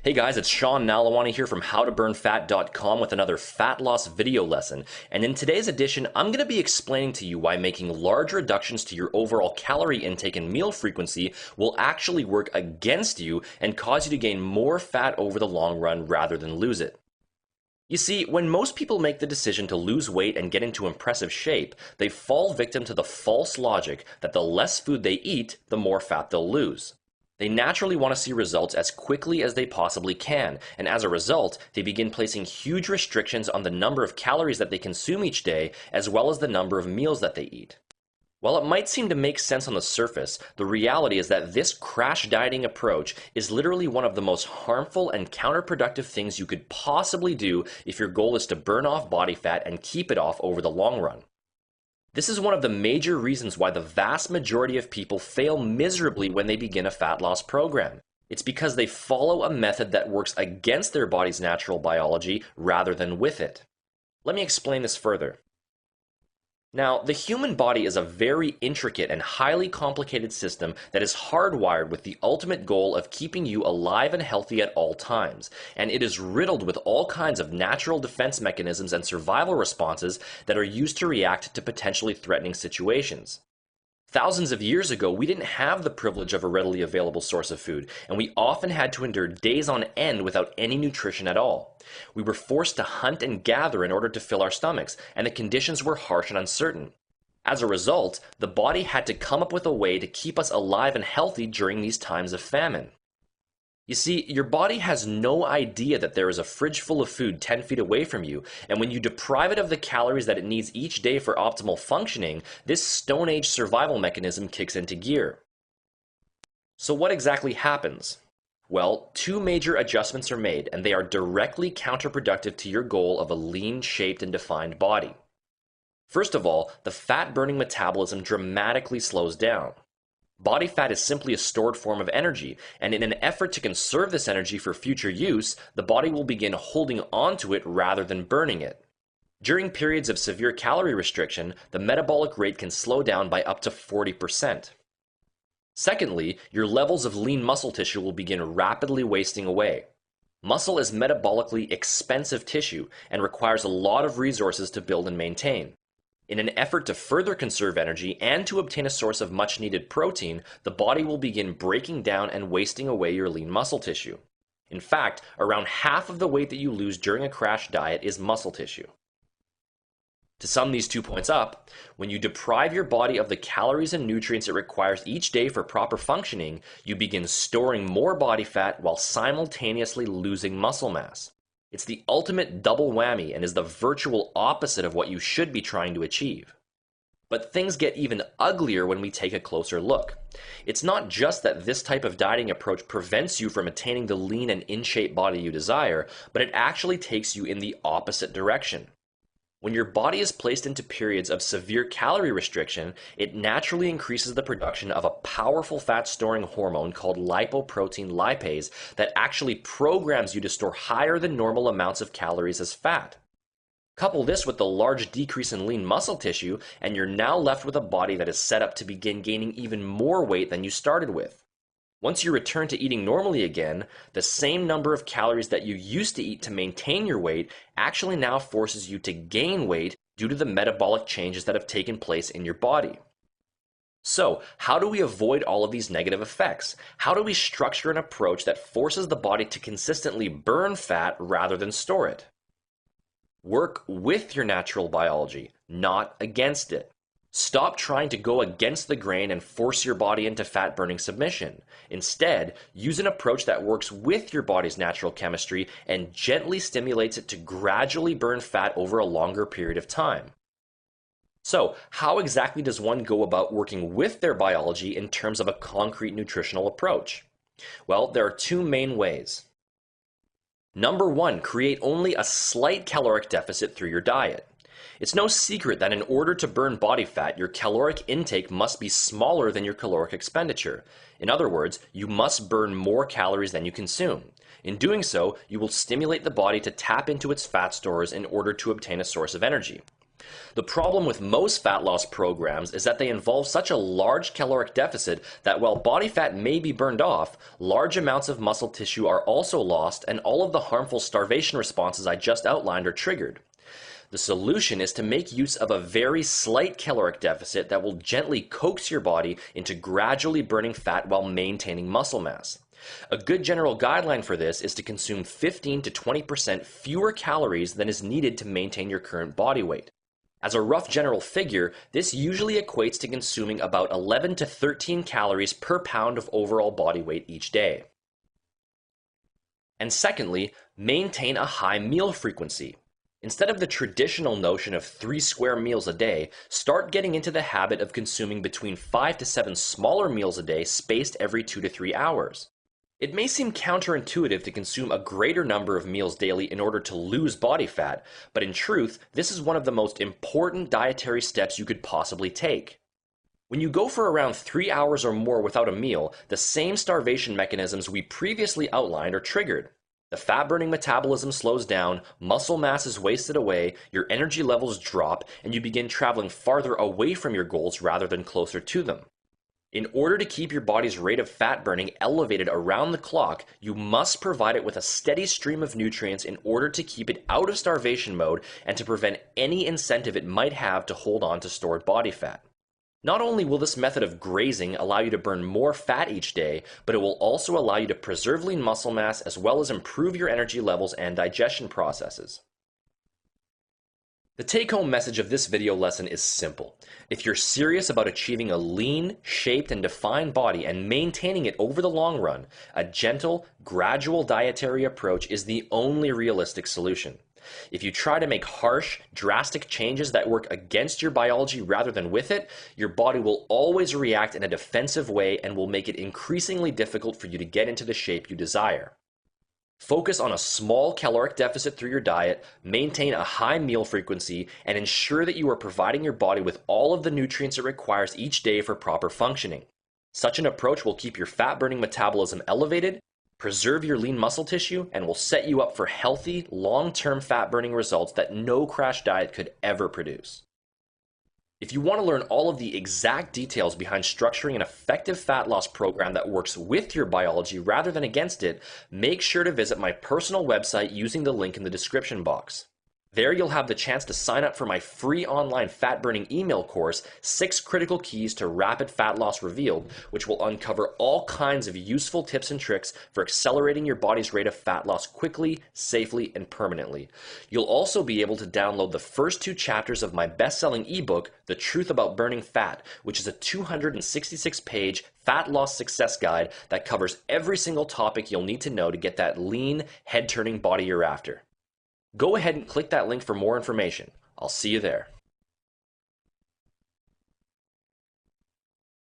Hey guys, it's Sean Nalawani here from howtoburnfat.com with another fat loss video lesson. And in today's edition, I'm going to be explaining to you why making large reductions to your overall calorie intake and meal frequency will actually work against you and cause you to gain more fat over the long run rather than lose it. You see, when most people make the decision to lose weight and get into impressive shape, they fall victim to the false logic that the less food they eat, the more fat they'll lose. They naturally want to see results as quickly as they possibly can, and as a result, they begin placing huge restrictions on the number of calories that they consume each day, as well as the number of meals that they eat. While it might seem to make sense on the surface, the reality is that this crash dieting approach is literally one of the most harmful and counterproductive things you could possibly do if your goal is to burn off body fat and keep it off over the long run. This is one of the major reasons why the vast majority of people fail miserably when they begin a fat loss program. It's because they follow a method that works against their body's natural biology rather than with it. Let me explain this further. Now, the human body is a very intricate and highly complicated system that is hardwired with the ultimate goal of keeping you alive and healthy at all times, and it is riddled with all kinds of natural defense mechanisms and survival responses that are used to react to potentially threatening situations. Thousands of years ago, we didn't have the privilege of a readily available source of food, and we often had to endure days on end without any nutrition at all. We were forced to hunt and gather in order to fill our stomachs, and the conditions were harsh and uncertain. As a result, the body had to come up with a way to keep us alive and healthy during these times of famine. You see, your body has no idea that there is a fridge full of food 10 feet away from you, and when you deprive it of the calories that it needs each day for optimal functioning, this Stone Age survival mechanism kicks into gear. So what exactly happens? Well, two major adjustments are made, and they are directly counterproductive to your goal of a lean, shaped, and defined body. First of all, the fat-burning metabolism dramatically slows down. Body fat is simply a stored form of energy, and in an effort to conserve this energy for future use, the body will begin holding onto it rather than burning it. During periods of severe calorie restriction, the metabolic rate can slow down by up to 40%. Secondly, your levels of lean muscle tissue will begin rapidly wasting away. Muscle is metabolically expensive tissue and requires a lot of resources to build and maintain. In an effort to further conserve energy and to obtain a source of much-needed protein, the body will begin breaking down and wasting away your lean muscle tissue. In fact, around half of the weight that you lose during a crash diet is muscle tissue. To sum these 2 points up, when you deprive your body of the calories and nutrients it requires each day for proper functioning, you begin storing more body fat while simultaneously losing muscle mass. It's the ultimate double whammy and is the virtual opposite of what you should be trying to achieve. But things get even uglier when we take a closer look. It's not just that this type of dieting approach prevents you from attaining the lean and in-shape body you desire, but it actually takes you in the opposite direction. When your body is placed into periods of severe calorie restriction, it naturally increases the production of a powerful fat-storing hormone called lipoprotein lipase that actually programs you to store higher than normal amounts of calories as fat. Couple this with the large decrease in lean muscle tissue, and you're now left with a body that is set up to begin gaining even more weight than you started with. Once you return to eating normally again, the same number of calories that you used to eat to maintain your weight actually now forces you to gain weight due to the metabolic changes that have taken place in your body. So, how do we avoid all of these negative effects? How do we structure an approach that forces the body to consistently burn fat rather than store it? Work with your natural biology, not against it. Stop trying to go against the grain and force your body into fat-burning submission. Instead, use an approach that works with your body's natural chemistry and gently stimulates it to gradually burn fat over a longer period of time. So, how exactly does one go about working with their biology in terms of a concrete nutritional approach? Well, there are two main ways. Number one, create only a slight caloric deficit through your diet. It's no secret that in order to burn body fat, your caloric intake must be smaller than your caloric expenditure. In other words, you must burn more calories than you consume. In doing so, you will stimulate the body to tap into its fat stores in order to obtain a source of energy. The problem with most fat loss programs is that they involve such a large caloric deficit that while body fat may be burned off, large amounts of muscle tissue are also lost and all of the harmful starvation responses I just outlined are triggered. The solution is to make use of a very slight caloric deficit that will gently coax your body into gradually burning fat while maintaining muscle mass. A good general guideline for this is to consume 15 to 20% fewer calories than is needed to maintain your current body weight. As a rough general figure, this usually equates to consuming about 11 to 13 calories per pound of overall body weight each day. And secondly, maintain a high meal frequency. Instead of the traditional notion of 3 square meals a day, start getting into the habit of consuming between 5 to 7 smaller meals a day spaced every 2 to 3 hours. It may seem counterintuitive to consume a greater number of meals daily in order to lose body fat, but in truth, this is one of the most important dietary steps you could possibly take. When you go for around 3 hours or more without a meal, the same starvation mechanisms we previously outlined are triggered. The fat-burning metabolism slows down, muscle mass is wasted away, your energy levels drop, and you begin traveling farther away from your goals rather than closer to them. In order to keep your body's rate of fat burning elevated around the clock, you must provide it with a steady stream of nutrients in order to keep it out of starvation mode and to prevent any incentive it might have to hold on to stored body fat. Not only will this method of grazing allow you to burn more fat each day, but it will also allow you to preserve lean muscle mass as well as improve your energy levels and digestion processes. The take-home message of this video lesson is simple. If you're serious about achieving a lean, shaped, and defined body and maintaining it over the long run, a gentle, gradual dietary approach is the only realistic solution. If you try to make harsh, drastic changes that work against your biology rather than with it, your body will always react in a defensive way and will make it increasingly difficult for you to get into the shape you desire. Focus on a small caloric deficit through your diet, maintain a high meal frequency, and ensure that you are providing your body with all of the nutrients it requires each day for proper functioning. Such an approach will keep your fat-burning metabolism elevated, preserve your lean muscle tissue, and will set you up for healthy, long-term fat-burning results that no crash diet could ever produce. If you want to learn all of the exact details behind structuring an effective fat loss program that works with your biology rather than against it, make sure to visit my personal website using the link in the description box. There you'll have the chance to sign up for my free online fat-burning email course, 6 Critical Keys to Rapid Fat Loss Revealed, which will uncover all kinds of useful tips and tricks for accelerating your body's rate of fat loss quickly, safely, and permanently. You'll also be able to download the first 2 chapters of my best-selling ebook, The Truth About Burning Fat, which is a 266-page fat loss success guide that covers every single topic you'll need to know to get that lean, head-turning body you're after. Go ahead and click that link for more information. I'll see you there.